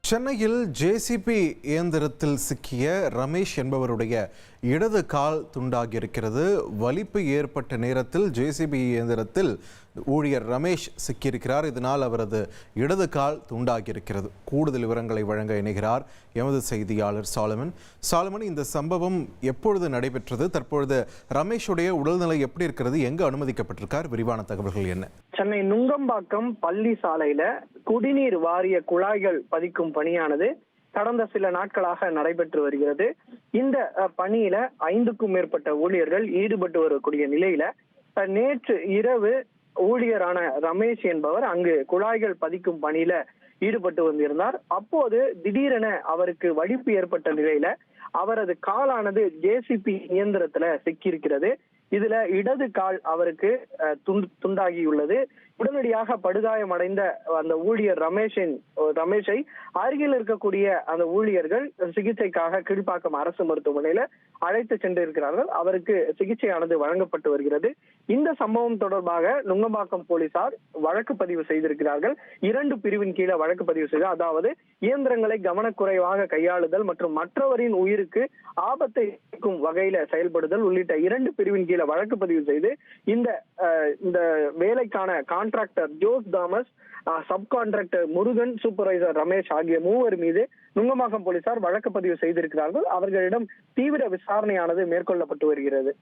சென்னையில் ஜேசிபி இயந்திரத்தில் சிக்கிய ரமேஷ் என்பவருடைய இடது கால் துண்டாகியிருக்கிறது. வலிப்பு ஏற்பட்ட நேரத்தில் ஜேசிபி இயந்திரத்தில் ஊழியர் ரமேஷ் சிக்கியிருக்கிறார். இதனால் அவரது இடது கால் துண்டாகியிருக்கிறது. கூடுதல் விவரங்களை வழங்க இணைகிறார் எமது செய்தியாளர் சாலமன். இந்த சம்பவம் எப்பொழுது நடைபெற்றது? தற்பொழுது ரமேஷுடைய உடல்நிலை எப்படி இருக்கிறது? எங்கு அனுமதிக்கப்பட்டிருக்கார்? விரிவான தகவல்கள் என்ன? சென்னை நுங்கம்பாக்கம் பள்ளி சாலையில குடிநீர் வாரிய குழாய்கள் பதிக்கும் பணியானது கடந்த சில நாட்களாக நடைபெற்று வருகிறது. இந்த பணியில 5க்கும் மேற்பட்ட ஊழியர்கள் ஈடுபட்டு வரக்கூடிய நிலையில நேற்று இரவு ஊழியரான ரமேஷ் என்பவர் அங்கு குழாய்கள் பதிக்கும் பணியில ஈடுபட்டு வந்திருந்தார். அப்போது திடீரென அவருக்கு வலிப்பு ஏற்பட்ட நிலையில அவரது காலானது ஜேசிபி இயந்திரத்துல சிக்கியிருக்கிறது. இதுல இடது கால் அவருக்கு துண்டாகியுள்ளது. உடனடியாக படுகாயம் அடைந்த அந்த ஊழியர் ரமேஷை அருகில் இருக்கக்கூடிய அந்த ஊழியர்கள் சிகிச்சைக்காக கீழ்ப்பாக்கம் அரசு மருத்துவமனையில அழைத்து சென்றிருக்கிறார்கள். அவருக்கு சிகிச்சையானது வழங்கப்பட்டு வருகிறது. இந்த சம்பவம் தொடர்பாக நுங்கம்பாக்கம் போலீசார் வழக்கு பதிவு செய்திருக்கிறார்கள். 2 பிரிவின் கீழே வழக்கு பதிவு செய்து, அதாவது இயந்திரங்களை கவனக்குறைவாக கையாளுதல் மற்றும் மற்றவரின் உயிருக்கு ஆபத்தை வகையில செயல்படுதல் உள்ளிட்ட 2 பிரிவின் கீழே வழக்கு பதிவு செய்து இந்த வேலைக்கான contractor Jose Thomas, sub contractor Murugan, supervisor Ramesh ஆகிய 3 மீது நுங்கம்பாக்கம் போலீசார் வழக்கு பதிவு செய்திருக்கிறார்கள். அவர்களிடம் தீவிர விசாரணையானது மேற்கொள்ளப்பட்டு வருகிறது.